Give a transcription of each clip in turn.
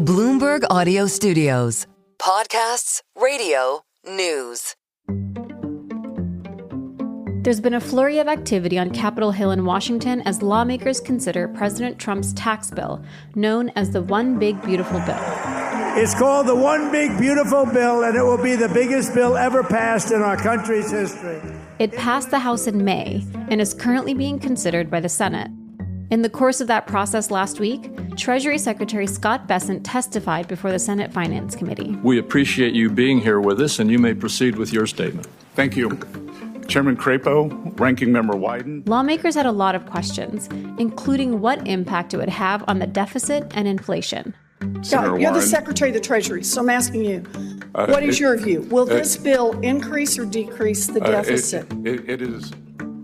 Bloomberg Audio Studios. Podcasts, radio, news. There's been a flurry of activity on Capitol Hill in Washington as lawmakers consider President Trump's tax bill, known as the One Big Beautiful Bill. It's called the One Big Beautiful Bill, and it will be the biggest bill ever passed in our country's history. It passed the House in May and is currently being considered by the Senate. In the course of that process last week, Treasury Secretary Scott Bessent testified before the Senate Finance Committee. We appreciate you being here with us, and you may proceed with your statement. Thank you. Chairman Crapo, Ranking Member Wyden. Lawmakers had a lot of questions, including what impact it would have on the deficit and inflation. Senator You're Warren. the Secretary of the Treasury, so I'm asking you, what is your view? Will this bill increase or decrease the deficit? It is.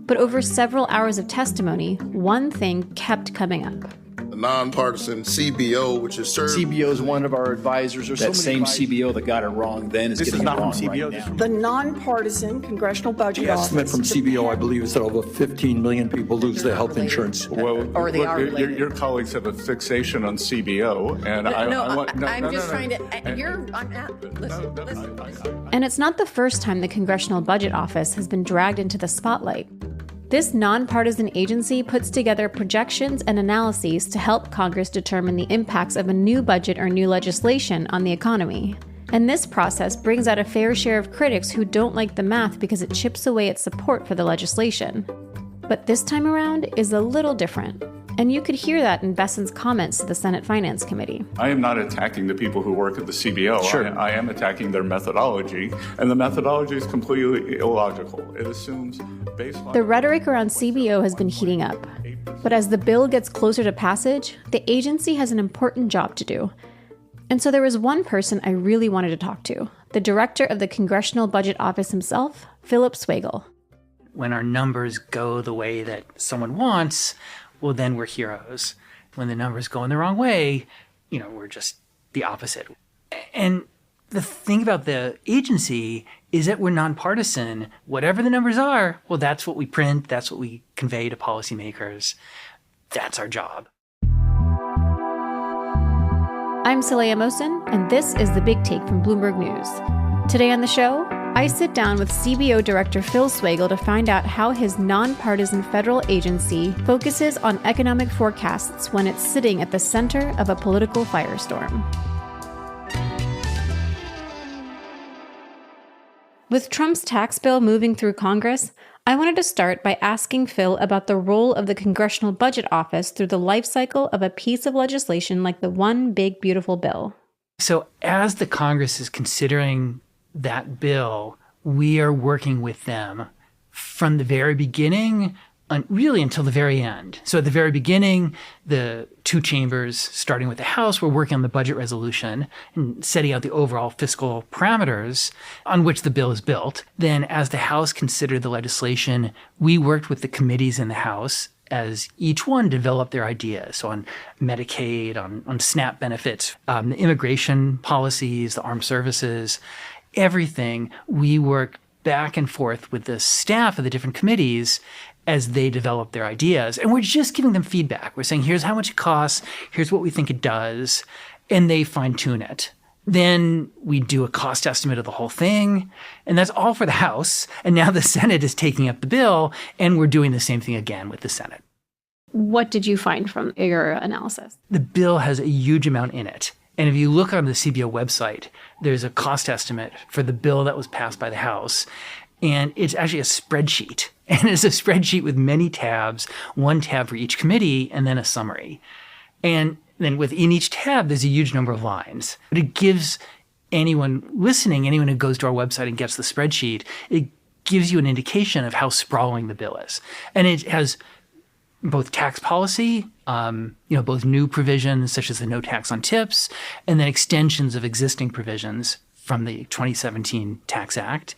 But over several hours of testimony, one thing kept coming up. The non-partisan CBO, which is served. CBO is one of our advisors. There's that so many same CBO that got it wrong then is getting it wrong right now. The non-partisan Congressional Budget Office. The estimate from CBO, I believe, is that over 15 million people lose their health insurance. Well, Or they are related. Your colleagues have a fixation on CBO, and listen. And it's not the first time the Congressional Budget Office has been dragged into the spotlight. This nonpartisan agency puts together projections and analyses to help Congress determine the impacts of a new budget or new legislation on the economy. And this process brings out a fair share of critics who don't like the math because it chips away at support for the legislation. But this time around is a little different. And you could hear that in Bessent's comments to the Senate Finance Committee. I am not attacking the people who work at the CBO. Sure. I am attacking their methodology, and the methodology is completely illogical. It assumes baseline. The rhetoric around CBO has been heating up. But as the bill gets closer to passage, the agency has an important job to do. And so there was one person I really wanted to talk to, the director of the Congressional Budget Office himself, Phillip Swagel. When our numbers go the way that someone wants, well, then we're heroes. When the numbers go in the wrong way, we're just the opposite. And the thing about the agency is that we're nonpartisan. Whatever the numbers are, well, that's what we print. That's what we convey to policymakers. That's our job. I'm Saleha Mohsin, and this is The Big Take from Bloomberg News. Today on the show, I sit down with CBO Director Phil Swagel to find out how his nonpartisan federal agency focuses on economic forecasts when it's sitting at the center of a political firestorm. With Trump's tax bill moving through Congress, I wanted to start by asking Phil about the role of the Congressional Budget Office through the life cycle of a piece of legislation like the One Big Beautiful Bill. So as the Congress is considering that bill, we are working with them from the very beginning really until the very end. So at the very beginning, the two chambers, starting with the House, were working on the budget resolution and setting out the overall fiscal parameters on which the bill is built. Then as the House considered the legislation, we worked with the committees in the House as each one developed their ideas. So on Medicaid, on SNAP benefits, the immigration policies, the armed services, everything, we work back and forth with the staff of the different committees as they develop their ideas. And we're just giving them feedback. We're saying, here's how much it costs, here's what we think it does, and they fine-tune it. Then we do a cost estimate of the whole thing, and that's all for the House. And now the Senate is taking up the bill, and we're doing the same thing again with the Senate. What did you find from your analysis? The bill has a huge amount in it. And if you look on the CBO website, there's a cost estimate for the bill that was passed by the House. And it's actually a spreadsheet. And it's a spreadsheet with many tabs, one tab for each committee, and then a summary. And then within each tab, there's a huge number of lines. But it gives anyone listening, anyone who goes to our website and gets the spreadsheet, it gives you an indication of how sprawling the bill is. And it has both tax policy, both new provisions such as the no tax on tips, and then extensions of existing provisions from the 2017 Tax Act.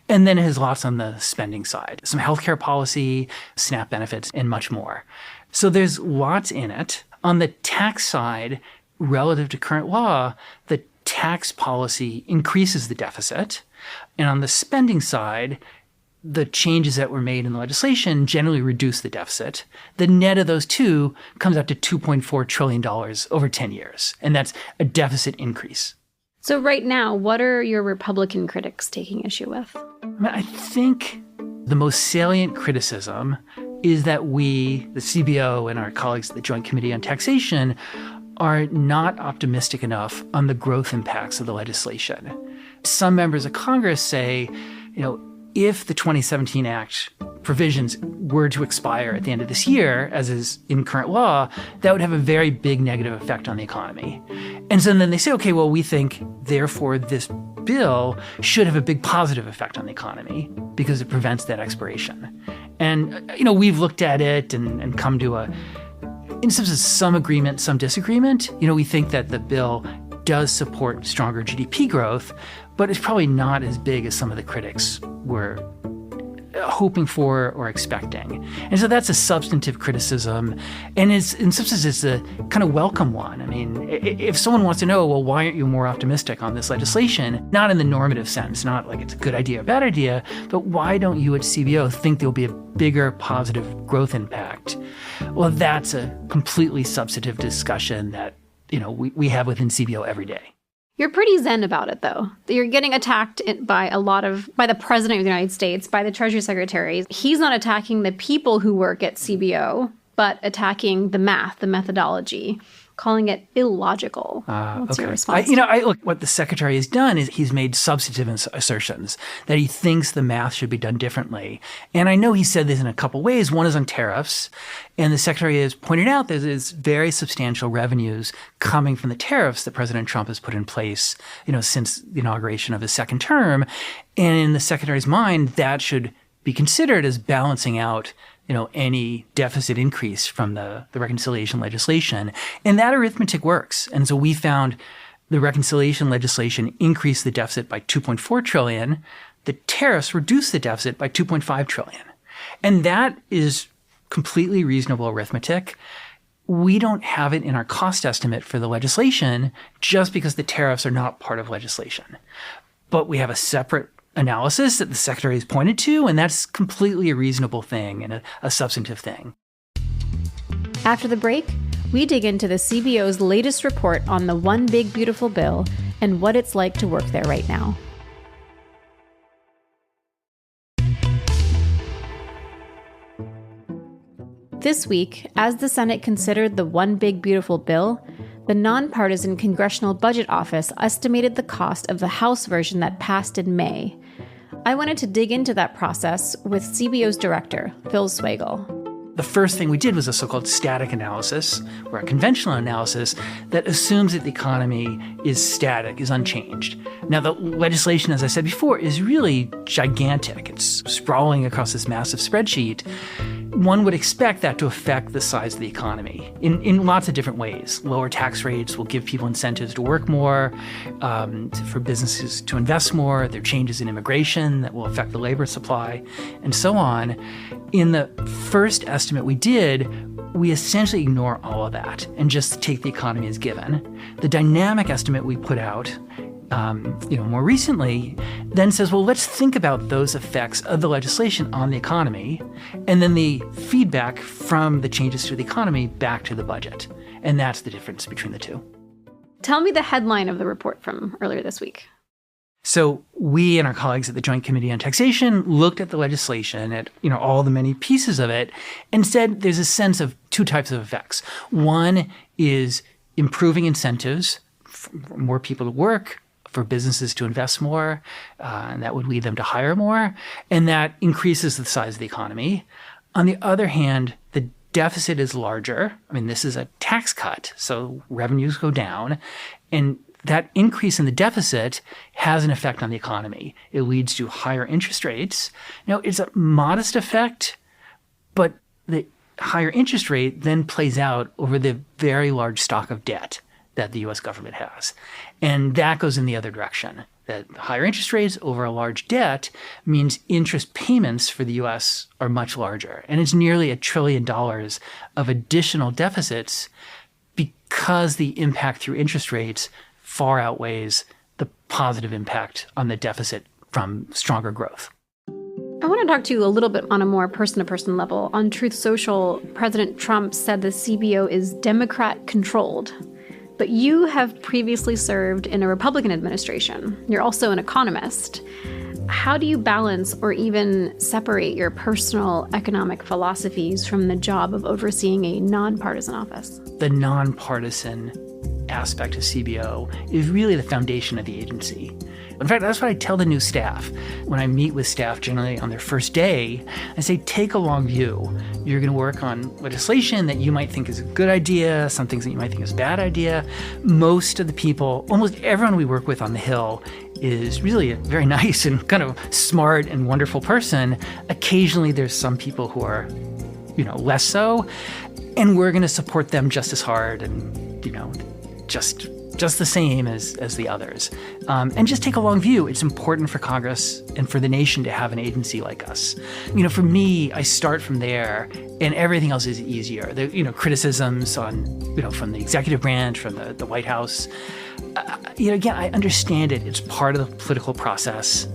And then it has lots on the spending side, some healthcare policy, SNAP benefits, and much more. So there's lots in it. On the tax side, relative to current law, the tax policy increases the deficit. And on the spending side, the changes that were made in the legislation generally reduce the deficit. The net of those two comes out to $2.4 trillion over 10 years, and that's a deficit increase. So right now, what are your Republican critics taking issue with? I think the most salient criticism is that we, the CBO and our colleagues at the Joint Committee on Taxation, are not optimistic enough on the growth impacts of the legislation. Some members of Congress say, if the 2017 Act provisions were to expire at the end of this year, as is in current law, that would have a very big negative effect on the economy. And so then they say, okay, well, we think, therefore, this bill should have a big positive effect on the economy because it prevents that expiration. And, we've looked at it and come to in some agreement, some disagreement. We think that the bill does support stronger GDP growth, but it's probably not as big as some of the critics were hoping for or expecting. And so that's a substantive criticism. And in some sense, it's a kind of welcome one. I mean, if someone wants to know, well, why aren't you more optimistic on this legislation? Not in the normative sense, not like it's a good idea or bad idea, but why don't you at CBO think there'll be a bigger positive growth impact? Well, that's a completely substantive discussion that, we have within CBO every day. You're pretty zen about it, though. You're getting attacked by the president of the United States, by the Treasury Secretary. He's not attacking the people who work at CBO, but attacking the math, the methodology, calling it illogical. What's your response? Look, what the secretary has done is he's made substantive assertions that he thinks the math should be done differently. And I know he said this in a couple ways. One is on tariffs. And the secretary has pointed out that there's very substantial revenues coming from the tariffs that President Trump has put in place, since the inauguration of his second term. And in the secretary's mind, that should be considered as balancing out any deficit increase from the reconciliation legislation. And that arithmetic works. And so we found the reconciliation legislation increased the deficit by $2.4 trillion. The tariffs reduced the deficit by $2.5 trillion. And that is completely reasonable arithmetic. We don't have it in our cost estimate for the legislation just because the tariffs are not part of legislation. But we have a separate analysis that the secretary has pointed to, and that's completely a reasonable thing and a substantive thing. After the break, we dig into the CBO's latest report on the One Big Beautiful Bill and what it's like to work there right now. This week, as the Senate considered the One Big Beautiful Bill, the non-partisan Congressional Budget Office estimated the cost of the House version that passed in May. I wanted to dig into that process with CBO's director, Phillip Swagel. The first thing we did was a so-called static analysis, or a conventional analysis that assumes that the economy is static, is unchanged. Now, the legislation, as I said before, is really gigantic. It's sprawling across this massive spreadsheet. One would expect that to affect the size of the economy in lots of different ways. Lower tax rates will give people incentives to work more, for businesses to invest more. There are changes in immigration that will affect the labor supply, and so on. In the first estimate we did, we essentially ignore all of that and just take the economy as given. The dynamic estimate we put out more recently, then says, well, let's think about those effects of the legislation on the economy, and then the feedback from the changes to the economy back to the budget. And that's the difference between the two. Tell me the headline of the report from earlier this week. So we and our colleagues at the Joint Committee on Taxation looked at the legislation, at all the many pieces of it, and said there's a sense of two types of effects. One is improving incentives for more people to work, for businesses to invest more, and that would lead them to hire more, and that increases the size of the economy. On the other hand, the deficit is larger. I mean, this is a tax cut, so revenues go down, and that increase in the deficit has an effect on the economy. It leads to higher interest rates. Now, it's a modest effect, but the higher interest rate then plays out over the very large stock of debt that the U.S. government has. And that goes in the other direction. That higher interest rates over a large debt means interest payments for the U.S. are much larger. And it's nearly $1 trillion of additional deficits because the impact through interest rates far outweighs the positive impact on the deficit from stronger growth. I want to talk to you a little bit on a more person-to-person level. On Truth Social, President Trump said the CBO is Democrat-controlled. But you have previously served in a Republican administration. You're also an economist. How do you balance or even separate your personal economic philosophies from the job of overseeing a nonpartisan office? The nonpartisan aspect of CBO is really the foundation of the agency. In fact, that's what I tell the new staff. When I meet with staff generally on their first day, I say, take a long view. You're going to work on legislation that you might think is a good idea, some things that you might think is a bad idea. Most of the people, almost everyone we work with on the Hill is really a very nice and kind of smart and wonderful person. Occasionally there's some people who are, less so, and we're going to support them just as hard and, just the same as the others. And just take a long view. It's important for Congress and for the nation to have an agency like us. For me, I start from there, and everything else is easier. The criticisms on, from the executive branch, from the White House. Again, I understand it. It's part of the political process.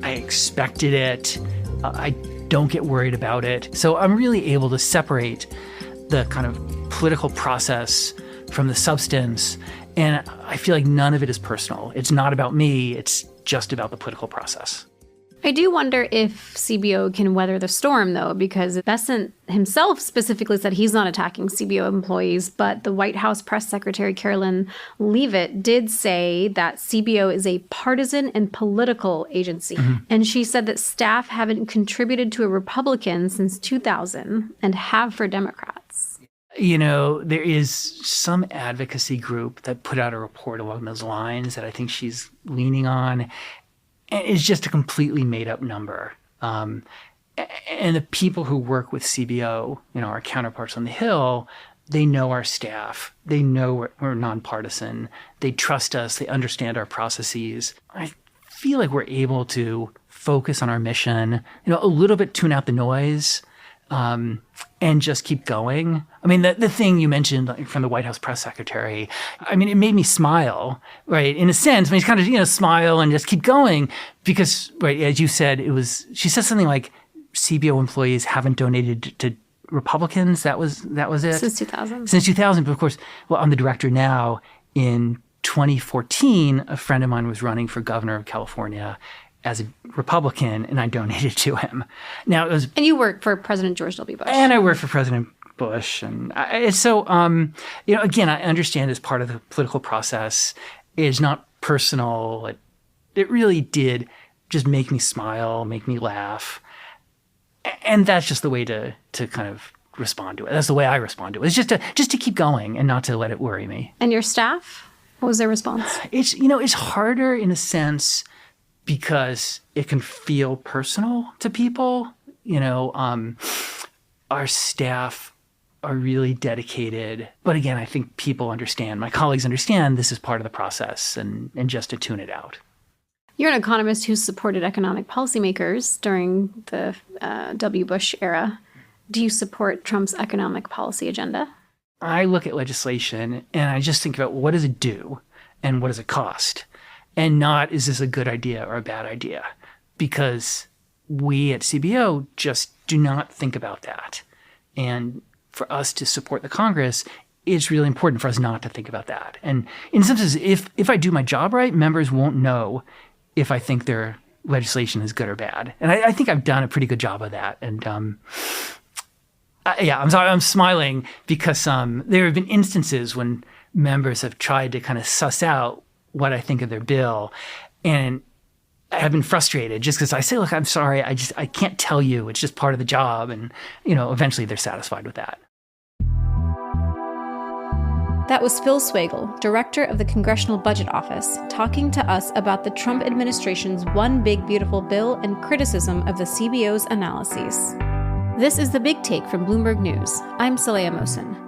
I expected it. I don't get worried about it. So I'm really able to separate the kind of political process from the substance. And I feel like none of it is personal. It's not about me. It's just about the political process. I do wonder if CBO can weather the storm, though, because Bessent himself specifically said he's not attacking CBO employees, but the White House Press Secretary Carolyn Leavitt did say that CBO is a partisan and political agency. Mm-hmm. And she said that staff haven't contributed to a Republican since 2000 and have for Democrats. There is some advocacy group that put out a report along those lines that I think she's leaning on. And it's just a completely made-up number. And the people who work with CBO, our counterparts on the Hill, they know our staff. They know we're nonpartisan. They trust us. They understand our processes. I feel like we're able to focus on our mission, a little bit tune out the noise, and just keep going. I mean, the thing you mentioned from the White House press secretary, it made me smile, right? In a sense, it's kind of, smile and just keep going because, right, as you said, she said something like CBO employees haven't donated to Republicans. That was it? Since 2000. Since 2000. But of course, I'm the director now. In 2014, a friend of mine was running for governor of California as a Republican, and I donated to him. Now it was, and you work for President George W. Bush. And I work for President Bush, and again, I understand as part of the political process. It's not personal. It really did just make me smile, make me laugh, and that's just the way to kind of respond to it. That's the way I respond to it. It's just to keep going and not to let it worry me. And your staff, what was their response? It's harder in a sense, because it can feel personal to people. Our staff are really dedicated. But again, I think people understand, my colleagues understand this is part of the process and just to tune it out. You're an economist who supported economic policymakers during the W. Bush era. Do you support Trump's economic policy agenda? I look at legislation and I just think about what does it do and what does it cost? And not, is this a good idea or a bad idea? Because we at CBO just do not think about that. And for us to support the Congress, it's really important for us not to think about that. And in some sense, if I do my job right, members won't know if I think their legislation is good or bad. And I think I've done a pretty good job of that. And I'm sorry, I'm smiling because there have been instances when members have tried to kind of suss out what I think of their bill. And I have been frustrated just because I say, look, I'm sorry, I can't tell you. It's just part of the job. And, eventually they're satisfied with that. That was Phil Swagel, director of the Congressional Budget Office, talking to us about the Trump administration's One Big Beautiful Bill and criticism of the CBO's analyses. This is The Big Take from Bloomberg News. I'm Saleha Mohsin.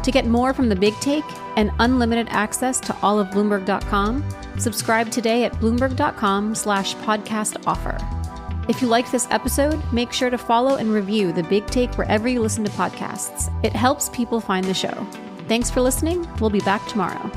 To get more from The Big Take and unlimited access to all of Bloomberg.com, subscribe today at Bloomberg.com/podcast offer. If you liked this episode, make sure to follow and review The Big Take wherever you listen to podcasts. It helps people find the show. Thanks for listening. We'll be back tomorrow.